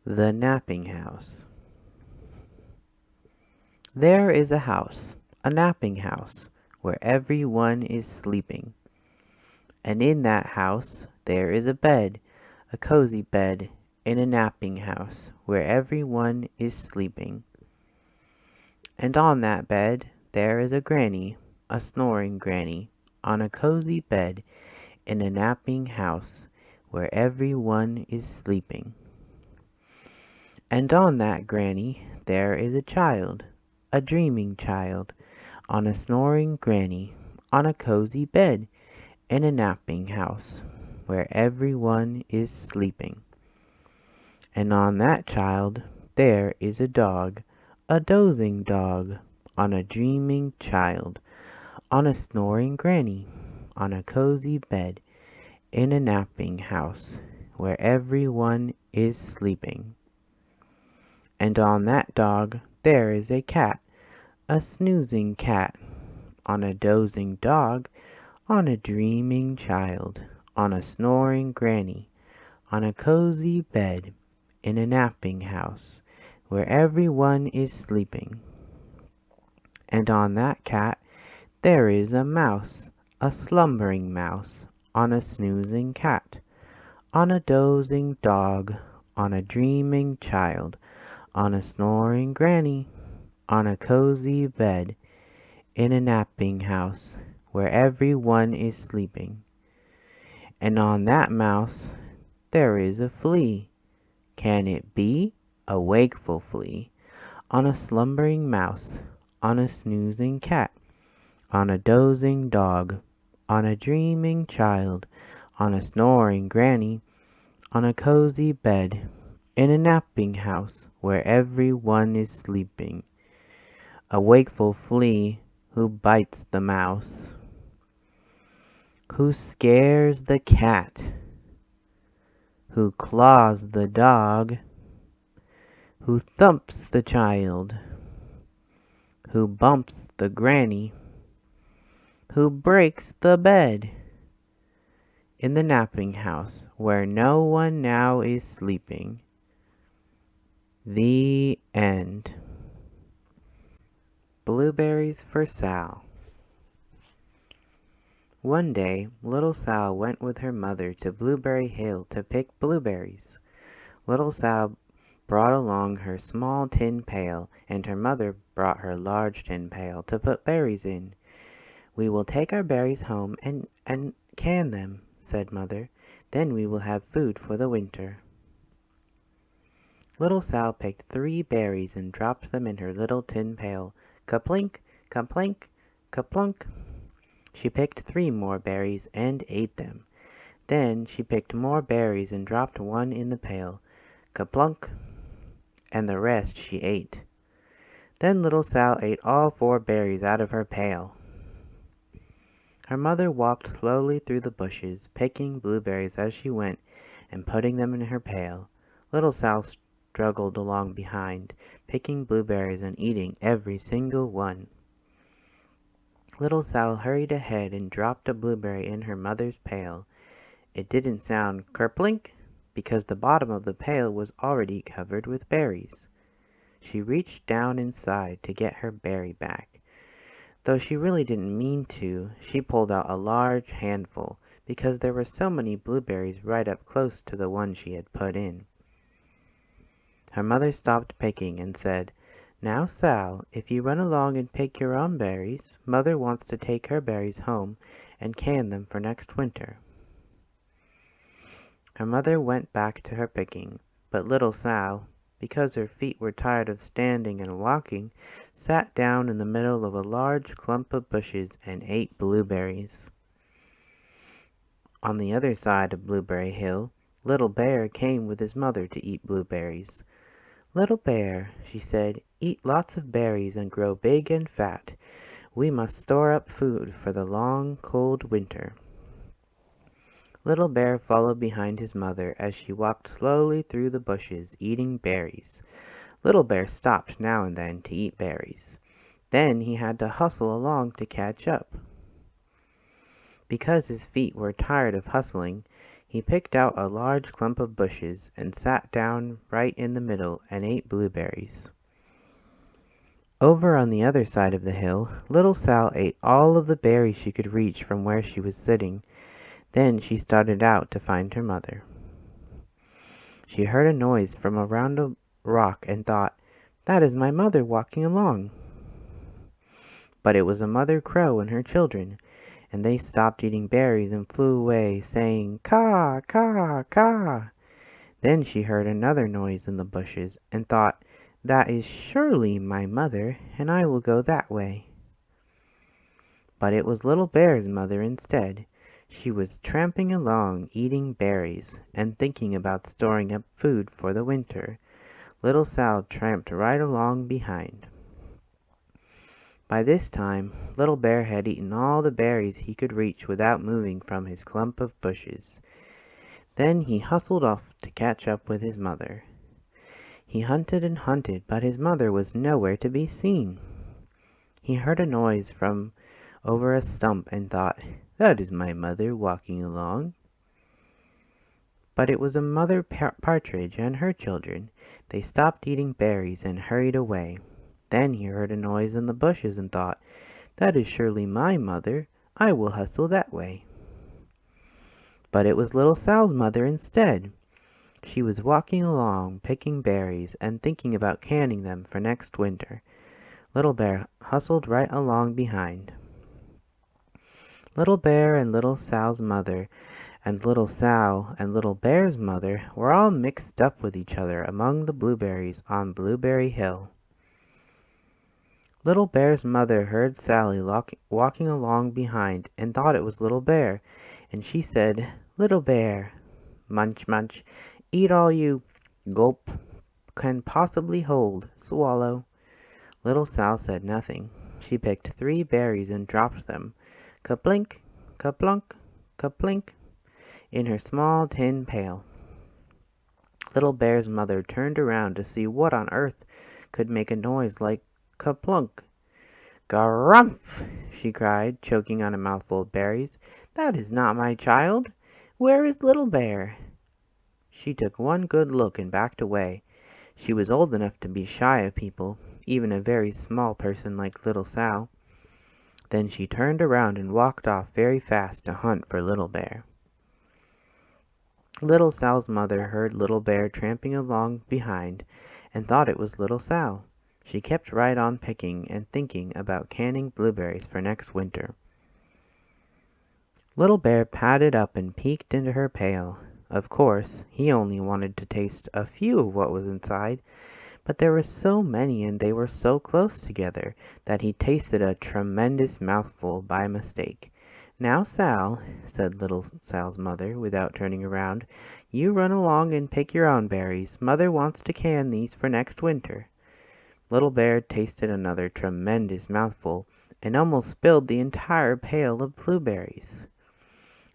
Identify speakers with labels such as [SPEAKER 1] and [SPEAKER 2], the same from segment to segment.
[SPEAKER 1] The Napping House. There is a house, a napping house, where every one is sleeping. And in that house there is a bed, a cozy bed, in a napping house, where every one is sleeping. And on that bed there is a granny, a snoring granny, on a cozy bed, in a napping house, where every one is sleeping. And on that granny there is a child, a dreaming child, on a snoring granny, on a cozy bed, in a napping house, where every one is sleeping. And on that child there is a dog, a dozing dog, on a dreaming child, on a snoring granny, on a cozy bed, in a napping house, where every one is sleeping. And on that dog there is a cat, a snoozing cat, on a dozing dog, on a dreaming child, on a snoring granny, on a cozy bed, in a napping house, where every one is sleeping. And on that cat there is a mouse, a slumbering mouse, on a snoozing cat, on a dozing dog, on a dreaming child, on a snoring granny, on a cozy bed, in a napping house, where every one is sleeping. And on that mouse there is a flea. Can it be a wakeful flea? On a slumbering mouse, on a snoozing cat, on a dozing dog, on a dreaming child, on a snoring granny, on a cozy bed, in a napping house, where every one is sleeping. A wakeful flea who bites the mouse, who scares the cat, who claws the dog, who thumps the child, who bumps the granny, who breaks the bed, in the napping house, where no one now is sleeping. The end. Blueberries for Sal. One day, little Sal went with her mother to Blueberry Hill to pick blueberries. Little Sal brought along her small tin pail, and her mother brought her large tin pail to put berries in. "We will take our berries home and can them," said Mother. "Then we will have food for the winter." Little Sal picked 3 berries and dropped them in her little tin pail. Ka-plink, ka-plink, ka-plunk. She picked 3 more berries and ate them. Then she picked more berries and dropped 1 in the pail. Ka-plunk. And the rest she ate. Then little Sal ate all 4 berries out of her pail. Her mother walked slowly through the bushes, picking blueberries as she went and putting them in her pail. Little Sal struggled along behind, picking blueberries and eating every single one. Little Sal hurried ahead and dropped a blueberry in her mother's pail. It didn't sound kerplink, because the bottom of the pail was already covered with berries. She reached down inside to get her berry back. Though she really didn't mean to, she pulled out a large handful, because there were so many blueberries right up close to the one she had put in. Her mother stopped picking and said, "Now, Sal, if you run along and pick your own berries, Mother wants to take her berries home and can them for next winter." Her mother went back to her picking, but little Sal, because her feet were tired of standing and walking, sat down in the middle of a large clump of bushes and ate blueberries. On the other side of Blueberry Hill, Little Bear came with his mother to eat blueberries. "Little Bear," she said, "eat lots of berries and grow big and fat. We must store up food for the long, cold winter." Little Bear followed behind his mother as she walked slowly through the bushes, eating berries. Little Bear stopped now and then to eat berries. Then he had to hustle along to catch up. Because his feet were tired of hustling, He picked out a large clump of bushes and sat down right in the middle and ate blueberries. Over on the other side of the hill, little Sal ate all of the berries she could reach from where she was sitting. Then she started out to find her mother. She heard a noise from around a rock and thought, "That is my mother walking along." But it was a mother crow and her children, and they stopped eating berries and flew away, saying, "Caw, caw, caw." Then she heard another noise in the bushes, and thought, "That is surely my mother, and I will go that way." But it was Little Bear's mother instead. She was tramping along, eating berries, and thinking about storing up food for the winter. Little Sal tramped right along behind. By this time, Little Bear had eaten all the berries he could reach without moving from his clump of bushes. Then he hustled off to catch up with his mother. He hunted and hunted, but his mother was nowhere to be seen. He heard a noise from over a stump and thought, "That is my mother walking along." But it was a mother partridge and her children. They stopped eating berries and hurried away. Then he heard a noise in the bushes and thought, "That is surely my mother. I will hustle that way." But it was Little Sal's mother instead. She was walking along, picking berries, and thinking about canning them for next winter. Little Bear hustled right along behind. Little Bear and Little Sal's mother, and Little Sal and Little Bear's mother were all mixed up with each other among the blueberries on Blueberry Hill. Little Bear's mother heard Sally walking along behind and thought it was Little Bear, and she said, "Little Bear, munch, munch, eat all you gulp can possibly hold, swallow." Little Sal said nothing. She picked 3 berries and dropped them, ka-plink, ka-plunk, ka-plink, in her small tin pail. Little Bear's mother turned around to see what on earth could make a noise like ka-plunk. "Garumph!" she cried, choking on a mouthful of berries. "That is not my child. Where is Little Bear?" She took one good look and backed away. She was old enough to be shy of people, even a very small person like Little Sal. Then she turned around and walked off very fast to hunt for Little Bear. Little Sal's mother heard Little Bear tramping along behind and thought it was Little Sal. She kept right on picking and thinking about canning blueberries for next winter. Little Bear padded up and peeked into her pail. Of course, he only wanted to taste a few of what was inside, but there were so many and they were so close together that he tasted a tremendous mouthful by mistake. "Now, Sal," said Little Sal's mother, without turning around, "you run along and pick your own berries. Mother wants to can these for next winter." Little Bear tasted another tremendous mouthful and almost spilled the entire pail of blueberries.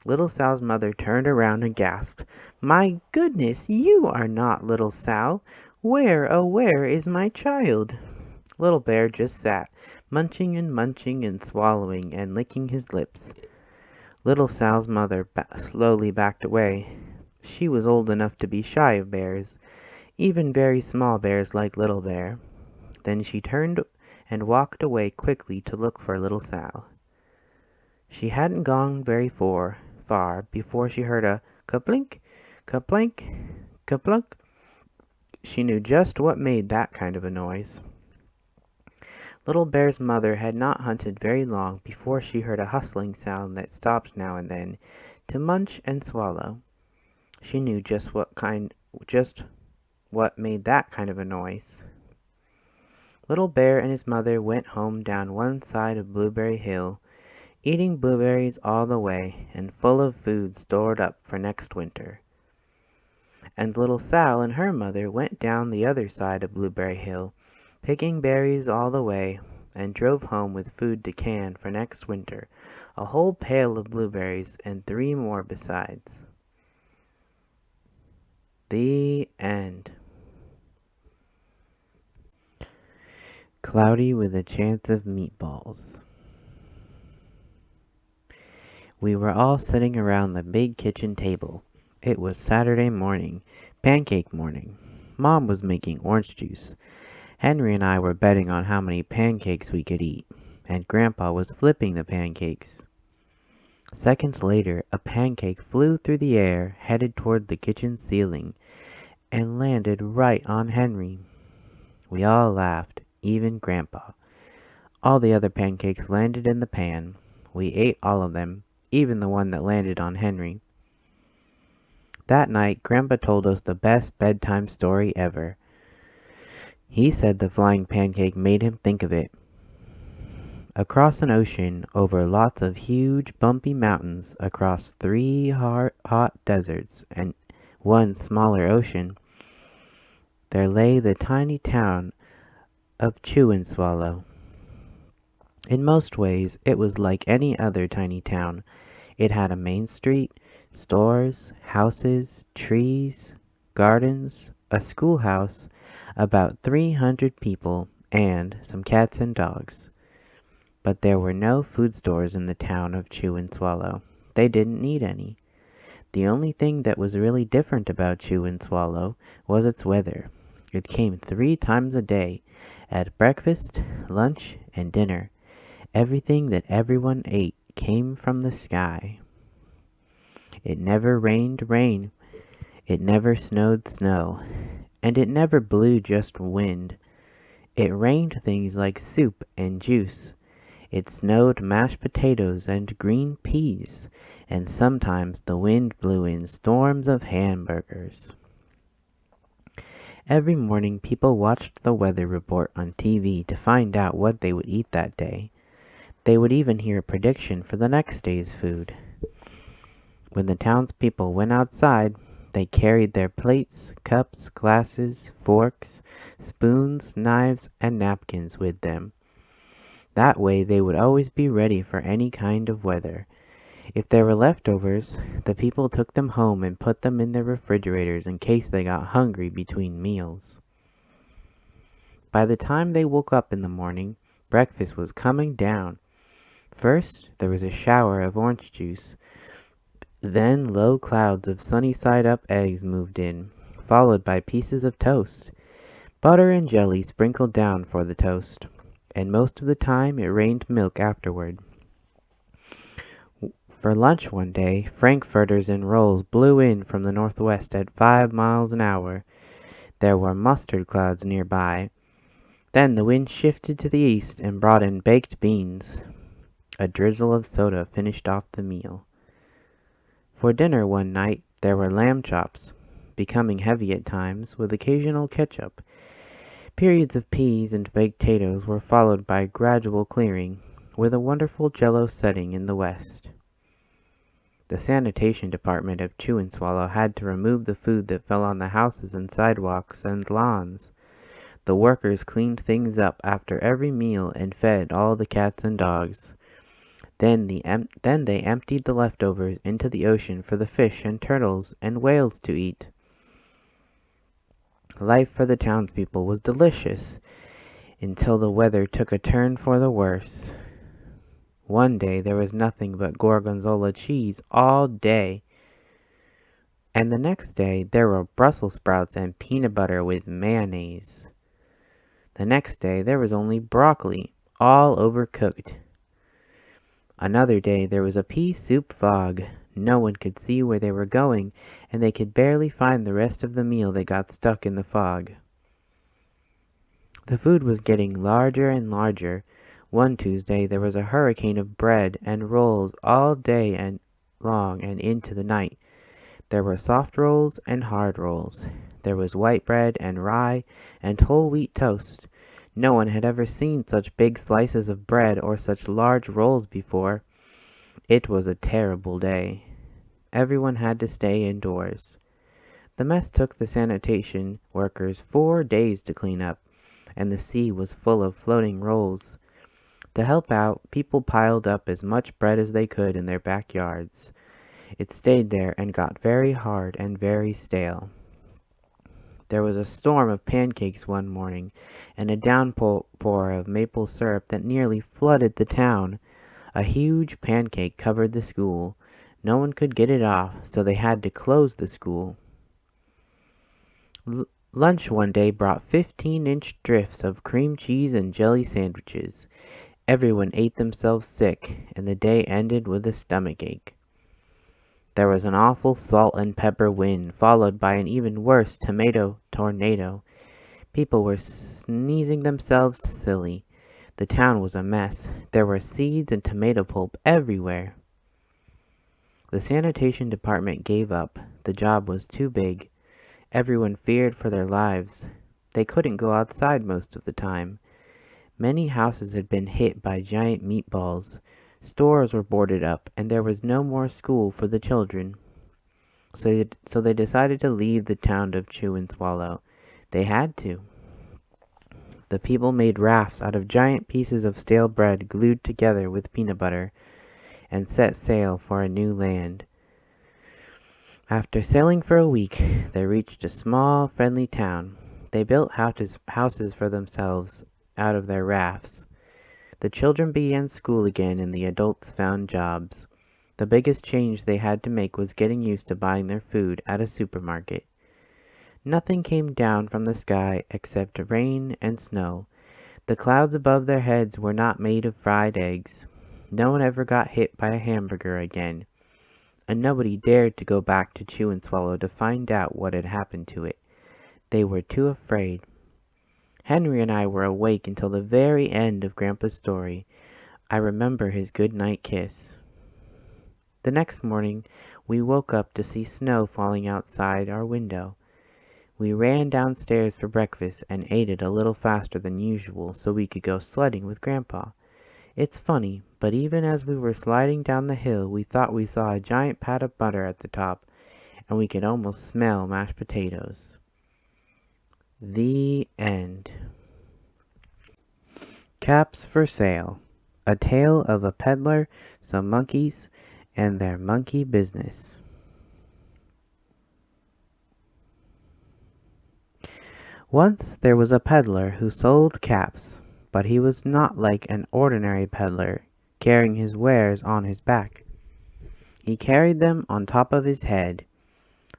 [SPEAKER 1] Little Sal's mother turned around and gasped, "My goodness, you are not Little Sal! Where, oh where is my child?" Little Bear just sat, munching and swallowing and licking his lips. Little Sal's mother slowly backed away. She was old enough to be shy of bears, even very small bears like Little Bear. Then she turned and walked away quickly to look for Little Sal. She hadn't gone very far before she heard a ka-plink, ka-plank, ka-plunk. She knew just what made that kind of a noise. Little Bear's mother had not hunted very long before she heard a hustling sound that stopped now and then to munch and swallow. She knew just what made that kind of a noise. Little Bear and his mother went home down one side of Blueberry Hill, eating blueberries all the way and full of food stored up for next winter. And Little Sal and her mother went down the other side of Blueberry Hill, picking berries all the way, and drove home with food to can for next winter, a whole pail of blueberries and 3 more besides. The end. Cloudy with a Chance of Meatballs. We were all sitting around the big kitchen table. It was Saturday morning, pancake morning. Mom was making orange juice. Henry and I were betting on how many pancakes we could eat, and Grandpa was flipping the pancakes. Seconds later, a pancake flew through the air, headed toward the kitchen ceiling, and landed right on Henry. We all laughed, even Grandpa. All the other pancakes landed in the pan. We ate all of them, even the one that landed on Henry. That night, Grandpa told us the best bedtime story ever. He said the flying pancake made him think of it. Across an ocean, over lots of huge bumpy mountains, across 3 hot deserts and 1 smaller ocean, there lay the tiny town of Chewin-Swallow. In most ways, it was like any other tiny town. It had a main street, stores, houses, trees, gardens, a schoolhouse, about 300 people, and some cats and dogs. But there were no food stores in the town of Chew-and-Swallow. They didn't need any. The only thing that was really different about Chew-and-Swallow was its weather. It came 3 times a day, at breakfast, lunch, and dinner. Everything that everyone ate came from the sky. It never rained rain, it never snowed snow, and it never blew just wind. It rained things like soup and juice. It snowed mashed potatoes and green peas, and sometimes the wind blew in storms of hamburgers. Every morning people watched the weather report on TV to find out what they would eat that day. They would even hear a prediction for the next day's food. When the townspeople went outside, they carried their plates, cups, glasses, forks, spoons, knives, and napkins with them. That way they would always be ready for any kind of weather. If there were leftovers, the people took them home and put them in their refrigerators in case they got hungry between meals. By the time they woke up in the morning, breakfast was coming down. First, there was a shower of orange juice. Then low clouds of sunny-side-up eggs moved in, followed by pieces of toast. Butter and jelly sprinkled down for the toast, and most of the time it rained milk afterward. For lunch one day, frankfurters and rolls blew in from the northwest at 5 miles an hour. There were mustard clouds nearby. Then the wind shifted to the east and brought in baked beans. A drizzle of soda finished off the meal. For dinner one night there were lamb chops, becoming heavy at times, with occasional ketchup. Periods of peas and baked potatoes were followed by gradual clearing, with a wonderful jello setting in the west. The sanitation department of Chew-and-Swallow had to remove the food that fell on the houses and sidewalks and lawns. The workers cleaned things up after every meal and fed all the cats and dogs. Then they emptied the leftovers into the ocean for the fish and turtles and whales to eat. Life for the townspeople was delicious until the weather took a turn for the worse. One day there was nothing but gorgonzola cheese all day, and the next day there were Brussels sprouts and peanut butter with mayonnaise. The next day there was only broccoli, all overcooked. Another day there was a pea soup fog. No one could see where they were going, and they could barely find the rest of the meal that got stuck in the fog. The food was getting larger and larger. One Tuesday there was a hurricane of bread and rolls all day and long and into the night. There were soft rolls and hard rolls. There was white bread and rye and whole wheat toast. No one had ever seen such big slices of bread or such large rolls before. It was a terrible day. Everyone had to stay indoors. The mess took the sanitation workers 4 days to clean up, and the sea was full of floating rolls. To help out, people piled up as much bread as they could in their backyards. It stayed there and got very hard and very stale. There was a storm of pancakes one morning, and a downpour of maple syrup that nearly flooded the town. A huge pancake covered the school. No one could get it off, so they had to close the school. Lunch one day brought 15-inch drifts of cream cheese and jelly sandwiches. Everyone ate themselves sick, and the day ended with a stomachache. There was an awful salt and pepper wind, followed by an even worse tomato tornado. People were sneezing themselves silly. The town was a mess. There were seeds and tomato pulp everywhere. The sanitation department gave up. The job was too big. Everyone feared for their lives. They couldn't go outside most of the time. Many houses had been hit by giant meatballs. Stores were boarded up, and there was no more school for the children. So they decided to leave the town of Chew and Swallow. They had to. The people made rafts out of giant pieces of stale bread glued together with peanut butter, and set sail for a new land. After sailing for a week, they reached a small, friendly town. They built houses for themselves out of their rafts. The children began school again, and the adults found jobs. The biggest change they had to make was getting used to buying their food at a supermarket. Nothing came down from the sky except rain and snow. The clouds above their heads were not made of fried eggs. No one ever got hit by a hamburger again, and nobody dared to go back to Chew and Swallow to find out what had happened to it. They were too afraid. Henry and I were awake until the very end of Grandpa's story. I remember his good-night kiss. The next morning, we woke up to see snow falling outside our window. We ran downstairs for breakfast and ate it a little faster than usual so we could go sledding with Grandpa. It's funny, but even as we were sliding down the hill, we thought we saw a giant pat of butter at the top, and we could almost smell mashed potatoes. The end. Caps for Sale. A tale of a peddler, some monkeys, and their monkey business. Once there was a peddler who sold caps, but he was not like an ordinary peddler, carrying his wares on his back. He carried them on top of his head.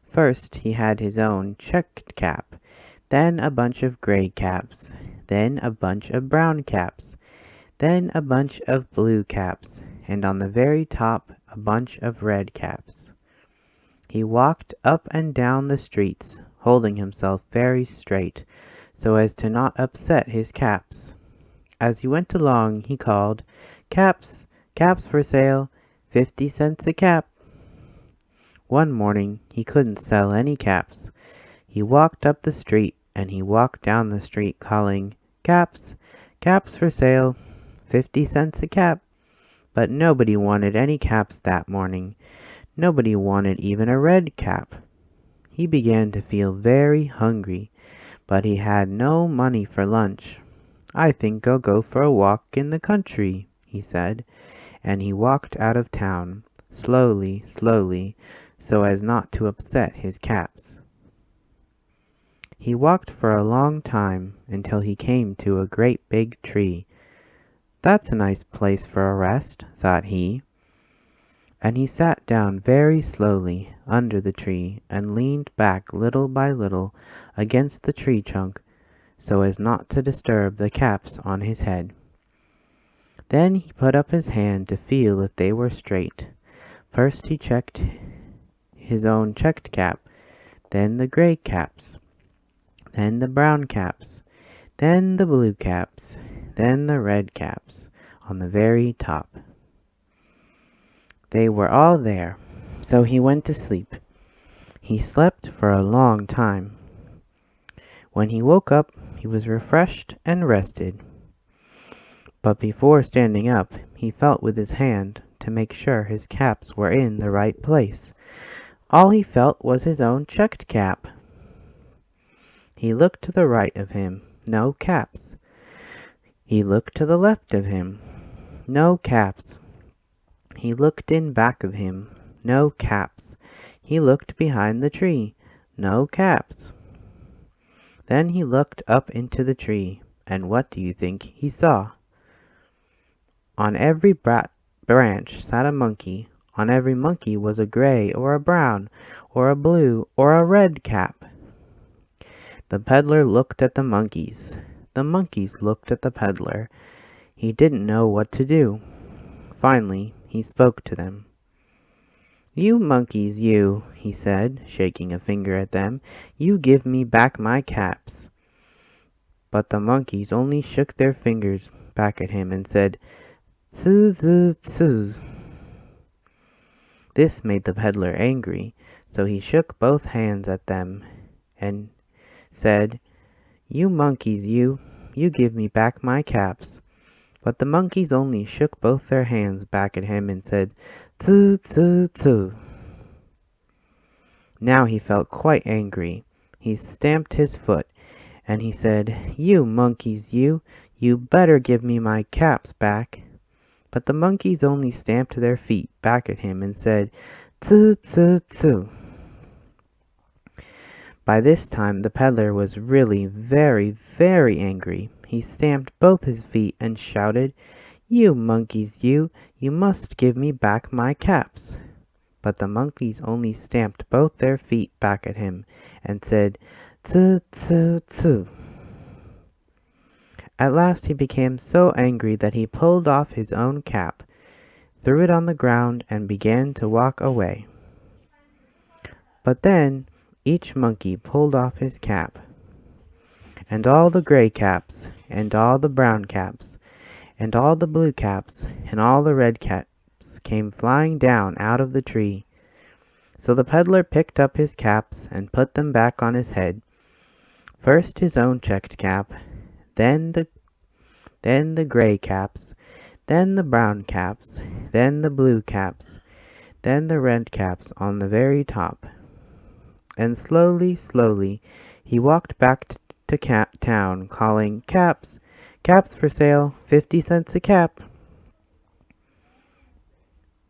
[SPEAKER 1] First he had his own checked cap, then a bunch of gray caps, then a bunch of brown caps, then a bunch of blue caps, and on the very top a bunch of red caps. He walked up and down the streets, holding himself very straight, so as to not upset his caps. As he went along, he called, "Caps, caps for sale, 50 cents a cap." One morning, he couldn't sell any caps. He walked up the street, and he walked down the street, calling, "Caps, caps for sale, 50 cents a cap." But nobody wanted any caps that morning. Nobody wanted even a red cap. He began to feel very hungry, but he had no money for lunch. "I think I'll go for a walk in the country," he said, and he walked out of town, slowly, slowly, so as not to upset his caps. He walked for a long time, until he came to a great big tree. "That's a nice place for a rest," thought he. And he sat down very slowly under the tree and leaned back little by little against the tree trunk so as not to disturb the caps on his head. Then he put up his hand to feel if they were straight. First he checked his own checked cap, then the gray caps, then the brown caps, then the blue caps, then the red caps on the very top. They were all there, so he went to sleep. He slept for a long time. When he woke up, he was refreshed and rested. But before standing up, he felt with his hand to make sure his caps were in the right place. All he felt was his own checked cap. He looked to the right of him, no caps. He looked to the left of him, no caps. He looked in back of him, no caps. He looked behind the tree, no caps. Then he looked up into the tree, and what do you think he saw? On every branch sat a monkey, On every monkey was a gray or a brown or a blue or a red cap. The peddler looked at the monkeys. The monkeys looked at the peddler. He didn't know what to do. Finally, he spoke to them. "You monkeys, you," he said, shaking a finger at them, "you give me back my caps." But the monkeys only shook their fingers back at him and said, "Tsu, tsu, tsu." This made the peddler angry, so he shook both hands at them and said, "You monkeys, you give me back my caps." But the monkeys only shook both their hands back at him and said, "Tsu, tsu, tsu." Now he felt quite angry. He stamped his foot, and he said, "You monkeys, you better give me my caps back." But the monkeys only stamped their feet back at him and said, "Tsu, tsu, tsu." By this time the peddler was really very, very angry. He stamped both his feet and shouted, "You monkeys, you must give me back my caps." But the monkeys only stamped both their feet back at him and said, "Tsu, tsu, tsu." At last he became so angry that he pulled off his own cap, threw it on the ground, and began to walk away. But then each monkey pulled off his cap, and all the gray caps, and all the brown caps, and all the blue caps, and all the red caps came flying down out of the tree. So the peddler picked up his caps and put them back on his head. First his own checked cap, then the gray caps, then the brown caps, then the blue caps, then the red caps on the very top. And slowly, slowly, he walked back to town, calling, "Caps, caps for sale, 50 cents a cap."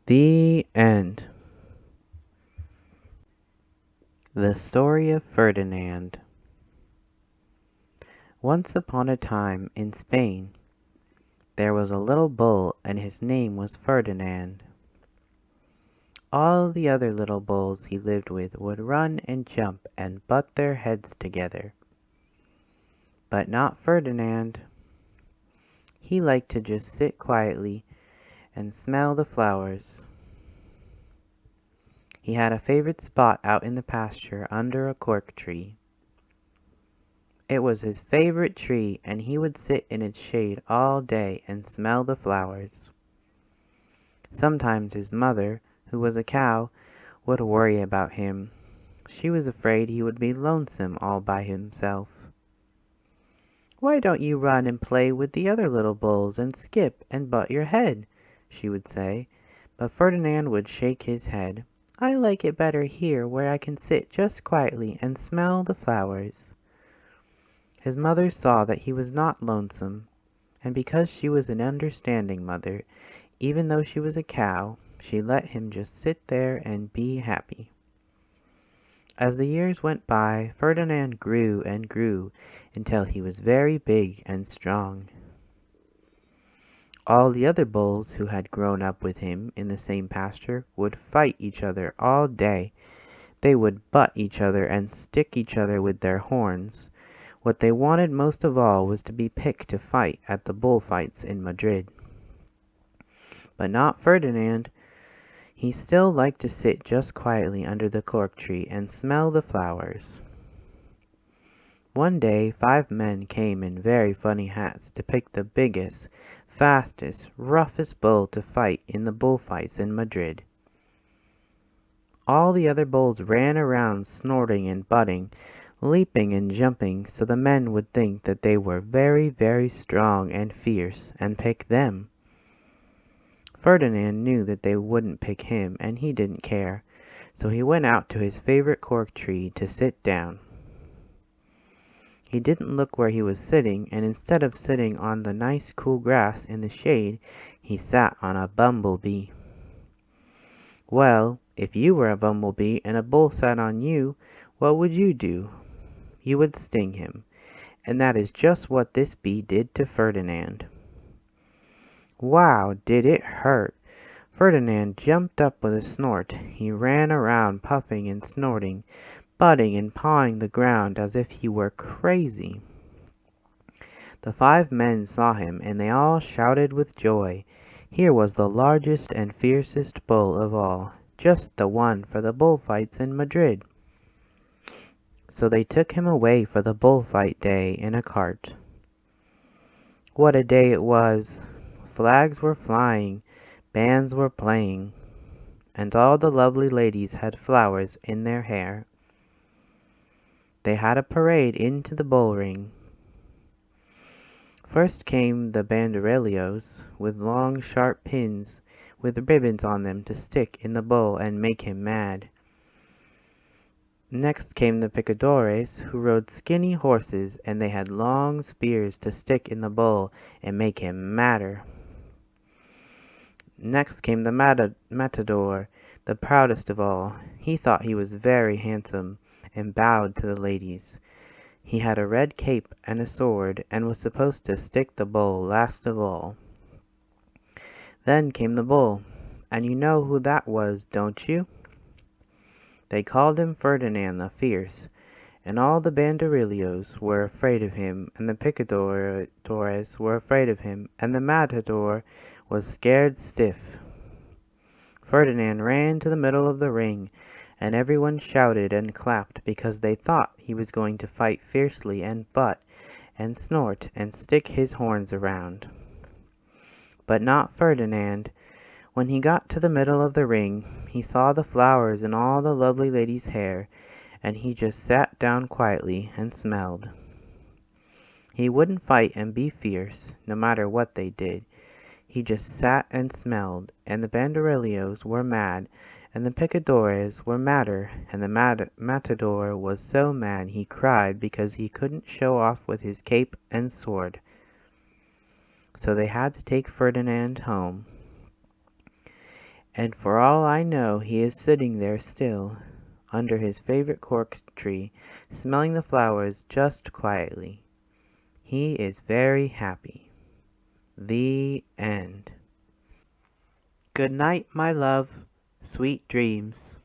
[SPEAKER 1] The end. The Story of Ferdinand. Once upon a time in Spain, there was a little bull, and his name was Ferdinand. All the other little bulls he lived with would run and jump and butt their heads together. But not Ferdinand. He liked to just sit quietly and smell the flowers. He had a favorite spot out in the pasture under a cork tree. It was his favorite tree, and he would sit in its shade all day and smell the flowers. Sometimes his mother, who was a cow, would worry about him. She was afraid he would be lonesome all by himself. "Why don't you run and play with the other little bulls and skip and butt your head?" she would say. But Ferdinand would shake his head. "I like it better here where I can sit just quietly and smell the flowers." His mother saw that he was not lonesome, and because she was an understanding mother, even though she was a cow, she let him just sit there and be happy. As the years went by, Ferdinand grew and grew until he was very big and strong. All the other bulls who had grown up with him in the same pasture would fight each other all day. They would butt each other and stick each other with their horns. What they wanted most of all was to be picked to fight at the bullfights in Madrid. But not Ferdinand. He still liked to sit just quietly under the cork tree and smell the flowers. One day 5 men came in very funny hats to pick the biggest, fastest, roughest bull to fight in the bullfights in Madrid. All the other bulls ran around snorting and butting, leaping and jumping, so the men would think that they were very, very strong and fierce and pick them. Ferdinand knew that they wouldn't pick him, and he didn't care, so he went out to his favorite cork tree to sit down. He didn't look where he was sitting, and instead of sitting on the nice cool grass in the shade, he sat on a bumblebee. Well, if you were a bumblebee and a bull sat on you, what would you do? You would sting him, and that is just what this bee did to Ferdinand. Wow, did it hurt! Ferdinand jumped up with a snort. He ran around puffing and snorting, butting and pawing the ground as if he were crazy. The 5 men saw him, and they all shouted with joy. Here was the largest and fiercest bull of all, just the one for the bullfights in Madrid. So they took him away for the bullfight day in a cart. What a day it was! Flags were flying, bands were playing, and all the lovely ladies had flowers in their hair. They had a parade into the bull ring. First came the banderillos, with long sharp pins with ribbons on them to stick in the bull and make him mad. Next came the picadores, who rode skinny horses, and they had long spears to stick in the bull and make him madder. Next came the matador, the proudest of all. He thought he was very handsome, and bowed to the ladies. He had a red cape and a sword, and was supposed to stick the bull last of all. Then came the bull, and you know who that was, don't you? They called him Ferdinand the Fierce, and all the banderillos were afraid of him, and the picadores were afraid of him, and the matador was scared stiff. Ferdinand ran to the middle of the ring, and everyone shouted and clapped because they thought he was going to fight fiercely and butt and snort and stick his horns around. But not Ferdinand. When he got to the middle of the ring, he saw the flowers in all the lovely ladies' hair, and he just sat down quietly and smelled. He wouldn't fight and be fierce, no matter what they did. He just sat and smelled, and the banderillos were mad, and the picadores were madder, and the matador was so mad he cried because he couldn't show off with his cape and sword. So they had to take Ferdinand home. And for all I know he is sitting there still, under his favorite cork tree, smelling the flowers just quietly. He is very happy. The end. Good night, my love. Sweet dreams.